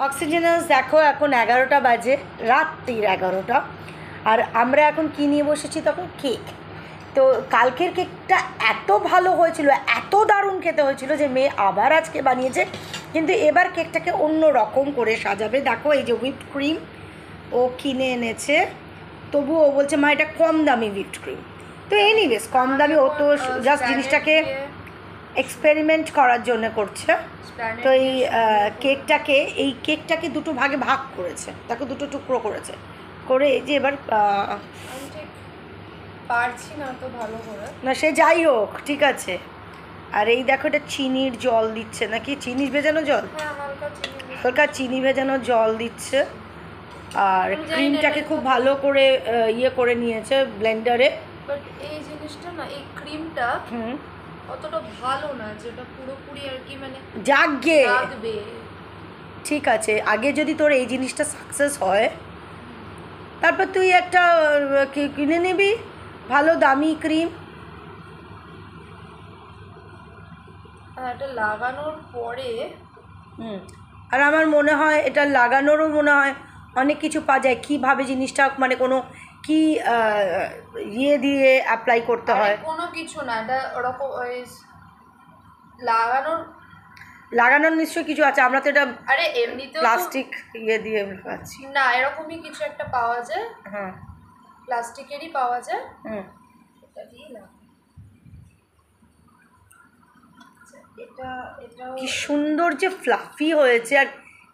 অক্সিজেনাস দেখো এখন 11টা বাজে, রাত্রির 11টা। আর আমরা এখন কী নিয়ে বসেছি তখন? কেক। তো কালকের কেকটা এত ভালো হয়েছিল, এত দারুণ খেতে হয়েছিল যে মেয়ে আবার আজকে বানিয়েছে, কিন্তু এবার কেকটাকে অন্য রকম করে সাজাবে। দেখো এই যে হুইপড ক্রিম ও কিনে এনেছে, তবুও ও বলছে মা এটা কম দামি হুইপড ক্রিম। তো এনিওয়েজ কম দামি, ও তো জাস্ট জিনিসটাকে এক্সপেরিমেন্ট করার জন্য করছে। তো এই কেকটাকে দুটো ভাগে ভাগ করেছে, তাকে দুটো টুকরো করেছে, করে এই যে এবার পারছি না তো ভালো করে, না সে যাই হোক ঠিক আছে। আর এই দেখো এটা চিনির জল দিচ্ছে, নাকি চিনি ভেজানো জল, হালকা চিনি ভেজানো জল দিচ্ছে। আর ক্রিমটাকে খুব ভালো করে ইয়ে করে নিয়েছে ব্লেন্ডারে। বাট এই জিনিসটা না, এই ক্রিমটা অতটা ভালো না, যেটা পুরোপুরি আর কি মানে জাগবে। ঠিক আছে, আগে যদি তোর এই জিনিসটা সাকসেস হয় তারপর তুই একটা কিনে নিবি ভালো দামি ক্রিম। এটা লাগানোর পরে আর আমার মনে হয় এটা লাগানোরও মনে হয় অনেক কিছু পাওয়া যায়, কীভাবে জিনিসটা মানে কোনো কি ইয়ে দিয়ে অ্যাপ্লাই করতে হয়, কোনো কিছু না, এটা ওরকম লাগানোর নিশ্চয়ই কিছু আছে। আমরা তো এটা আরে এমনিতেও প্লাস্টিক ইয়ে দিয়ে পাচ্ছি না, এরকমই কিছু একটা পাওয়া যায়। হ্যাঁ, প্লাস্টিকেরই পাওয়া যায়। এটা দিয়ে না, এটা কি সুন্দর যে ফ্লাফি হয়েছে, আর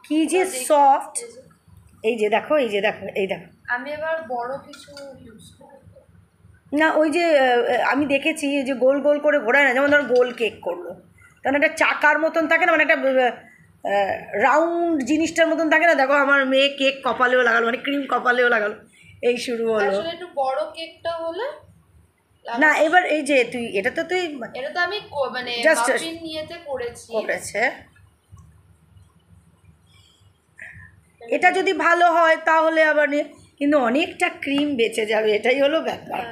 কি যে সফট। এই যে দেখো আমি এবার বড় কিছু ইউজ করব না, ওই যে আমি দেখেছি এই যে গোল গোল করে ঘোরায় না, যেমন ধর গোল কেক করলো, তখন একটা চাকার মতন থাকে না, মানে একটা রাউন্ড জিনিসটার মতন থাকে না। দেখো আমার মেয়ে কেক কপালেও লাগালো, মানে ক্রিম কপালেও লাগালো, এই শুরু হলো। আসলে একটু বড় কেকটা হলে না, এবার এই যে তুই এটা তো আমি মানে মাফিন নিয়েতে করেছে। এটা যদি ভালো হয় তাহলে আবার কিন্তু অনেকটা ক্রিম বেঁচে যাবে, এটাই হলো ব্যাপার।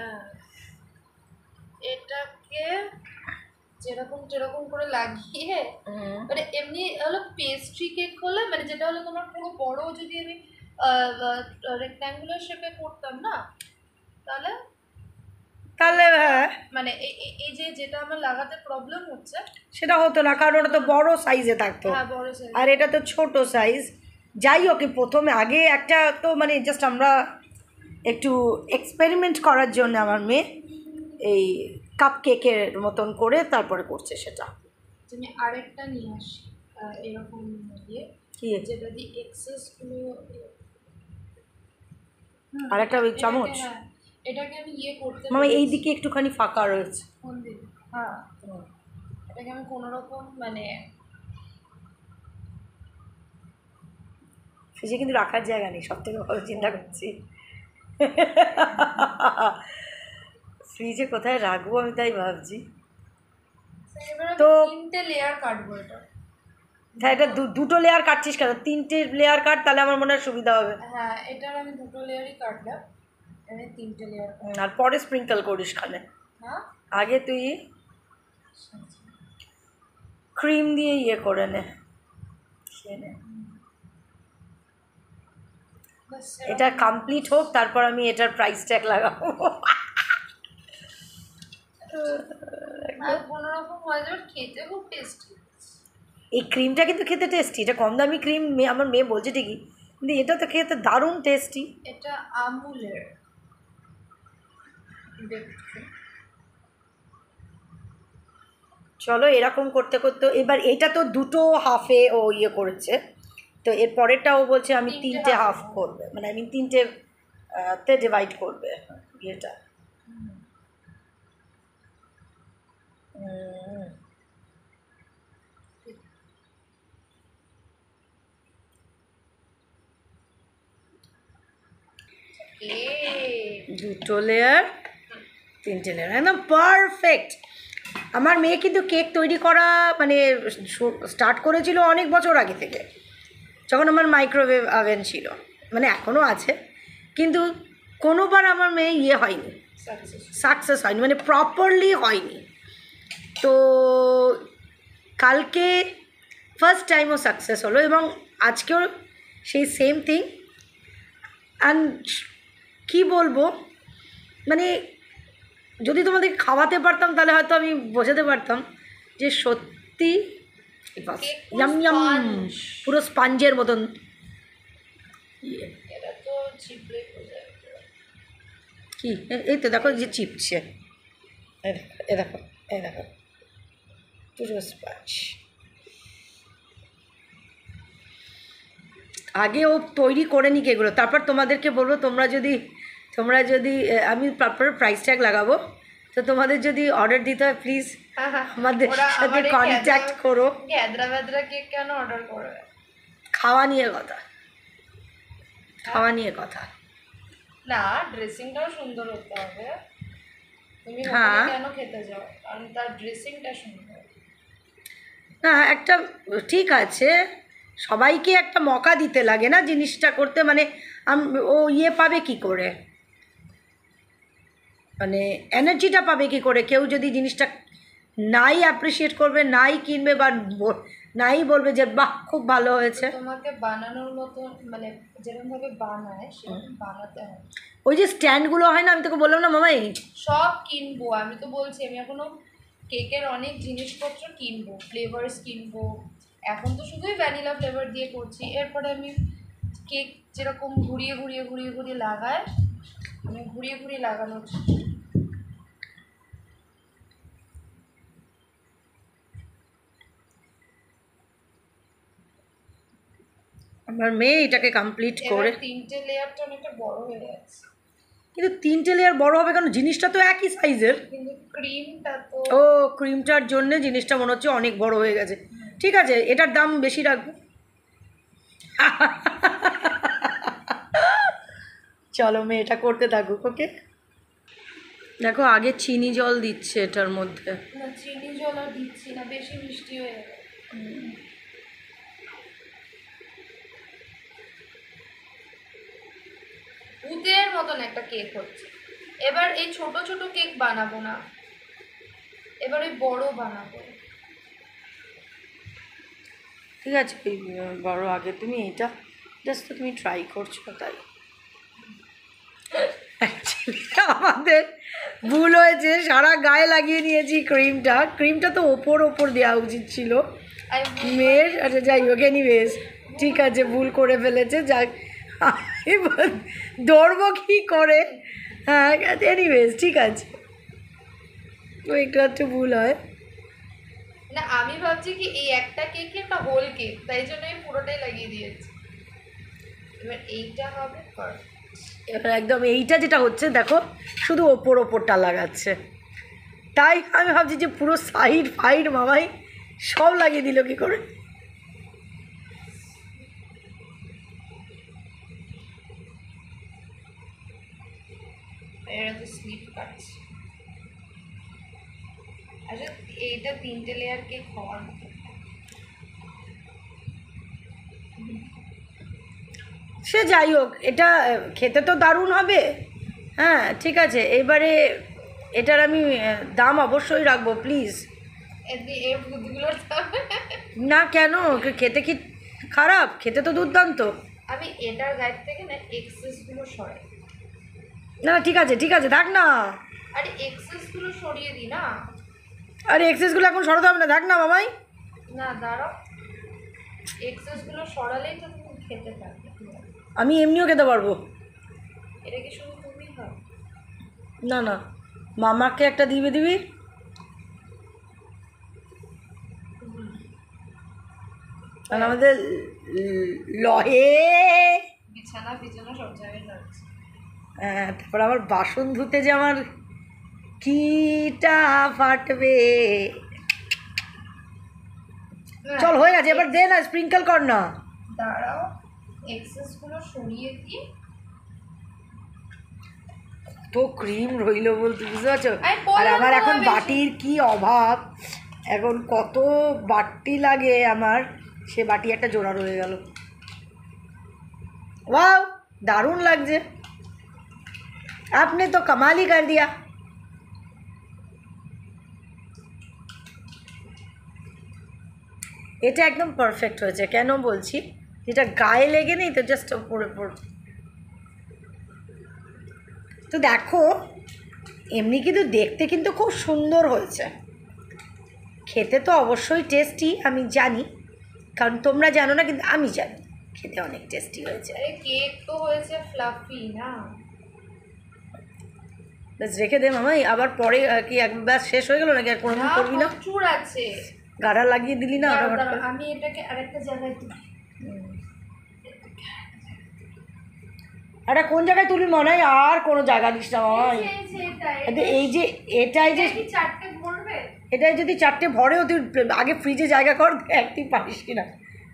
এটাকে যেরকম করে লাগিয়ে মানে এমনি হলো পেস্ট্রি কেক হলে, মানে যেটা হলো তোমার পুরো বড়, যদি আমি রেক্ট্যাঙ্গুলার শেপে করতাম না তাহলে হ্যাঁ, মানে এই যেটা আমার লাগাতে প্রবলেম হচ্ছে সেটা হতো না, কারণ ওটা তো বড় সাইজে থাকতো, আর এটা তো ছোট সাইজ। যাই হোক, প্রথমে আগে একটা তো মানে জাস্ট আমরা একটু এক্সপেরিমেন্ট করার জন্য আমার মেয়ে এই কাপ কেকের মতন করে তারপরে করছে সেটা। আমি আরেকটা নিয়ে আসি এরকম দিয়ে, যেটা দিয়ে এক্সেসগুলো, আরেকটা ওই চামচ, এটাকে আমি করতে মামা এই দিকে একটুখানি ফাঁকা রয়েছে, কোন দিকে? হ্যাঁ, এটাকে আমি কোনোরকম মানে ফ্রিজে কিন্তু রাখার জায়গা নেই, সব থেকে ভালো চিন্তা করছি ফ্রিজে কোথায় রাখবো আমি তাই ভাবছি। তো 3টে লেয়ার কাটবো এটা। হ্যাঁ, এটা দুটো লেয়ার কাটছিস কেন? 3টে লেয়ার কাট, তাহলে আমার মনে হয় সুবিধা হবে। হ্যাঁ, এটার আমি 2টো লেয়ারই কাটলাম, আমি 3টে লেয়ার, আর পরে স্প্রিঙ্কল করিস খানে। হ্যাঁ, আগে তুই ক্রিম দিয়ে ইয়ে করে নে, এটা কমপ্লিট হোক, তারপর আমি এটার প্রাইস ট্যাগ লাগাবো। খেতে খুব টেস্টি, এই ক্রিমটা কিন্তু খেতে টেস্টি, এটা কম দামি ক্রিম আমার মেয়ে বলছে ঠিকই, কিন্তু এটা তো খেতে দারুণ টেস্টি। এটা আমুলের। চলো এরকম করতে করতে এবার এটা তো দুটো হাফে ও ইয়ে করেছে, তো এর পরেরটা ও বলছে আমি 3টে হাফ করবে, মানে আমি 3টে তে ডিভাইড করবে ইয়েটা। দুটো লেয়ার, 3টে লেয়ার, একদম পারফেক্ট। আমার মেয়ে কিন্তু কেক তৈরি করা মানে স্টার্ট করেছিল অনেক বছর আগে থেকে, যখন আমার মাইক্রোওয়েভ ওভেন ছিল, মানে এখনও আছে, কিন্তু কোনোবার আমার মেয়ে ইয়ে হয়নি, সাকসেস হয়নি, মানে প্রপারলি হয়নি। তো কালকে ফার্স্ট টাইমও সাকসেস হলো, এবং আজকেও সেই সেম থিং। অ্যান্ড কী বলবো, মানে যদি তোমাদের খাওয়াতে পারতাম তাহলে হয়তো আমি বোঝাতে পারতাম যে সত্যি ইয়াম ইয়াম, পুরো স্পঞ্জের মতন। এটা তো চিপলে কি এই তো দেখো যে চিপছে, এ দেখো পুরো স্পঞ্জ। আগে ও তৈরি করে নিক এগুলো, তারপর তোমাদেরকে বলবো তোমরা যদি আমি তারপরে প্রাইস ট্যাগ লাগাবো, তো তোমাদের যদি অর্ডার দিতে হয় প্লিজ আমাদের সাথে কন্ট্যাক্ট করো। গ্যাদরা ভ্যাদরা কেক কেন অর্ডার করবে? খাওয়া নিয়ে কথা। না, ড্রেসিংটাও সুন্দর হতে হবে। তুমি হ্যাঁ। কেন খেতে যাও? কারণ তার ড্রেসিংটা সুন্দর। না একটা ঠিক আছে, সবাইকে একটা মকা দিতে লাগে না জিনিসটা করতে, মানে ও পাবে কি করে, মানে এনার্জিটা পাবে কি করে? কেউ যদি জিনিসটা নাই অ্যাপ্রিসিয়েট করবে, নাই কিনবে, বা নাই বলবে যে বাহ খুব ভালো হয়েছে। তোমাকে বানানোর মতো, মানে যেরকমভাবে বানায় সেরকম বানাতে হবে। ওই যে স্ট্যান্ডগুলো হয় না, আমি তোকে বললাম না মামাই, সব কিনবো। আমি তো বলছি আমি এখনো কেকের অনেক জিনিসপত্র কিনবো, ফ্লেভার্স কিনবো। এখন তো শুধুই ভ্যানিলা ফ্লেভার দিয়ে করছি, এরপরে আমি কেক যেরকম ঘুরিয়ে লাগায়, আমি ঘুরিয়ে লাগানোর। আমার মেয়ে এটাকে কমপ্লিট করে, 3টে লেয়ারটা অনেকটা বড় হয়ে যাচ্ছে। কিন্তু 3টে লেয়ার বড় হবে কারণ জিনিসটা তো একই সাইজের। কিন্তু ক্রিমটা তো, ও ক্রিমটার জন্য জিনিসটা মনে হচ্ছে অনেক বড় হয়ে গেছে। ঠিক আছে, এটার দাম বেশি রাখবো। চলো মেয়েটা করতে থাকুক। ওকে, দেখো আগে চিনি জল দিচ্ছে এটার মধ্যে। না চিনি জল আর দিচ্ছি না, বেশি মিষ্টি হয়ে যাবে। ভূতের মতন একটা কেক হচ্ছে। এবার এই ছোট ছোট কেক বানাবো না, এবার এই বড় বানাবো। ঠিক আছে, বড় আগে তুমি এটা জাস্ট তুমি ট্রাই করছো তাই। আমাদের ভুল হয়েছে, সারা গায়ে লাগিয়ে নিয়েছি ক্রিমটা তো ওপর দেওয়া উচিত ছিল মেয়ের। আচ্ছা যাই হোক, এনিওয়েজ ঠিক আছে, ভুল করে ফেলেছে, যাক ধরবো কী করে। হ্যাঁ এনিওয়েজ ঠিক আছে, তো একটু ভুল হয় না। আমি ভাবছি কি এই একটা কেকে একটা হোল কেক, তাই জন্য আমি পুরোটাই লাগিয়ে দিয়েছি। এবার এইটা হবে, এবার একদম এইটা যেটা হচ্ছে দেখো শুধু ওপরটা লাগাচ্ছে, তাই আমি ভাবছি যে পুরো সাইড মামাই সব লাগিয়ে দিল কি করে। এরা তো স্লিপ কাটছে। আচ্ছা এইটা 3টে লেয়ার কেক হওয়ার মতো। সে যাই হোক, এটা খেতে তো দারুণ হবে। হ্যাঁ ঠিক আছে, এবারে এটার আমি দাম অবশ্যই রাখবো প্লিজ। এর ভূতগুলোর না কেন, খেতে কি খারাপ? খেতে তো দুর্দান্ত। আমি এটার গাইড থেকে না এক্সেসগুলো সরাই। না ঠিক আছে থাক না। আরে এক্সেসগুলো সরিয়ে দিই না। আরে এক্সেসগুলো এখন সরাতে হবে না, থাক না মামাই। না দাঁড়াও, এক্সেসগুলো সরালেই তো তুমি খেতে পারবে। আমি এমনিও খেতে পারবো। এটা কি শুধু তুমি খাও? না মামাকে একটা দিবি। আর আমাদের লহে বিছানা সব জায়গায় যাচ্ছে। হ্যাঁ, তারপর আবার বাসন ধুতে যে আমার কিটা ফাটবে। চল হয়ে গেছে, এবার দে না, স্প্রিঙ্কল কর না। দাঁড়াও, এক্সেসগুলো সরিয়ে দিয়ে। তো ক্রিম রইল বলতে, বুঝতে পারছো? আরে বললাম আর আমার তো এখন বেশি। বাটির কি অভাব, এখন কত বাটি লাগে আমার, সে বাটি একটা জোড়া রয়ে গেল। ওয়াও দারুণ লাগছে, আপনি তো কামালই কর দিয়া। এটা একদম পারফেক্ট হয়েছে। কেন বলছি, যেটা গায়ে লেগে নেই তো, জাস্ট ওপর ওপর। তো দেখো এমনি কিন্তু দেখতে কিন্তু খুব সুন্দর হয়েছে, খেতে তো অবশ্যই টেস্টি, আমি জানি, কারণ তোমরা জানো না কিন্তু আমি জানি খেতে অনেক টেস্টি হয়েছে। আরে কেক তো হয়েছে ফ্লাফি না। বেশ রেখে দে মামাই, আবার পরে কি একবার শেষ হয়ে গেল নাকি আর কোনো করবি না? প্রচুর আছে। গাড়া লাগিয়ে দিলি না? আমি এটাকে আরেকটা জায়গায় তুলি। এটা কোন জায়গায় তুলবি মনে হয়? আর কোনো জায়গা দিস না মামাই। এই যে এটাই যে চারটে ভরবে, এটাই যদি চারটে ভরেও তুই আগে ফ্রিজে জায়গা কর, দেখ তুই পারিস কিনা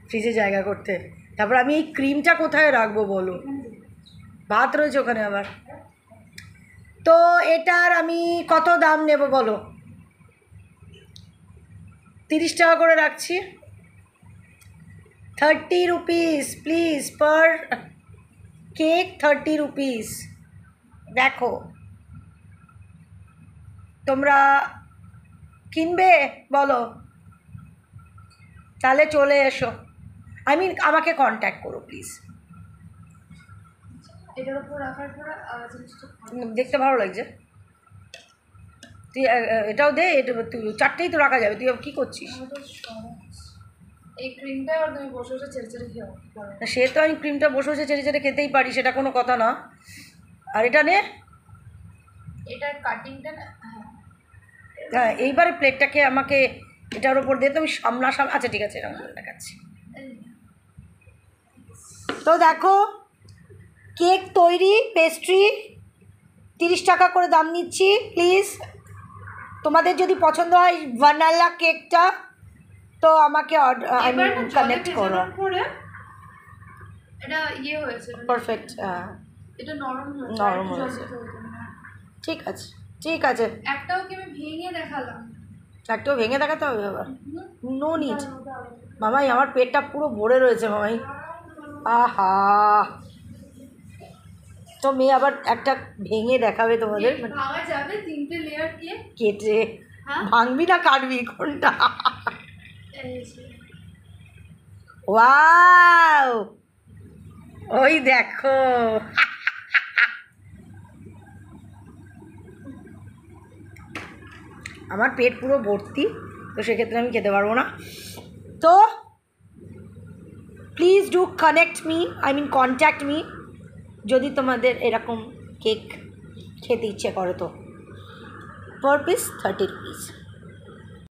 ফ্রিজে জায়গা করতে। তারপর আমি এই ক্রিমটা কোথায় রাখবো বলো? ভাত রয়েছে ওখানে আবার। তো এটার আমি কত দাম নেব বলো? 30 টাকা করে রাখছি। 30 rupees please per cake, 30 rupees. দেখো তোমরা কিনবে বলো, তাহলে চলে এসো, আমাকে কন্ট্যাক্ট করো প্লিজ। এটার উপর রাখার পর জিনিসটা দেখতে ভালো লাগছে। তুই এটাও দে, এটা তুই চারটেই তো রাখা যাবে, তুই কী করছিস? এই ক্রিমটা আর তুমি বসে বসে ছেড়ে ছেড়ে খেও। সে তো আমি ক্রিমটা বসে বসে চেড়ে চেড়ে খেতেই পারি, সেটা কোনো কথা না। আর এটা নে, এটার কাটিংটা না, হ্যাঁ এইবারে প্লেটটাকে আমাকে এটার ওপর দিয়ে তুমি সামনাসামনি, আচ্ছা ঠিক আছে এরকম করে দেখাচ্ছি। তো দেখো কেক তৈরি, পেস্ট্রি 30 টাকা করে দাম নিচ্ছি। প্লিজ তোমাদের যদি পছন্দ হয় ভ্যানিলা কেকটা তো আমাকে কানেক্ট করো। এটা ইয়ে হয়েছে, পারফেক্ট, হ্যাঁ এটা নরম হয়েছে, নরম হয়েছে। ঠিক আছে ঠিক আছে। একটাও কি আমি ভেঙে দেখালাম? একটাও ভেঙে দেখাতে হবে আবার? নো নিড মামাই, আমার পেটটা পুরো ভরে রয়েছে মামাই। আহা, তো মেয়ে আবার একটা ভেঙে দেখাবে তোমাদের? ভাঙা যাবে 3টে লেয়ার কেক? কেটে ভাঙবি না কাটবি কোনটা? ওয়াও, ওই দেখো আমার পেট পুরো ভর্তি, তো সেক্ষেত্রে আমি খেতে পারবো না। তো please do connect me, contact me, যদি তোমাদের এরকম কেক খেতে ইচ্ছে করে তো। Per piece 30 rupees.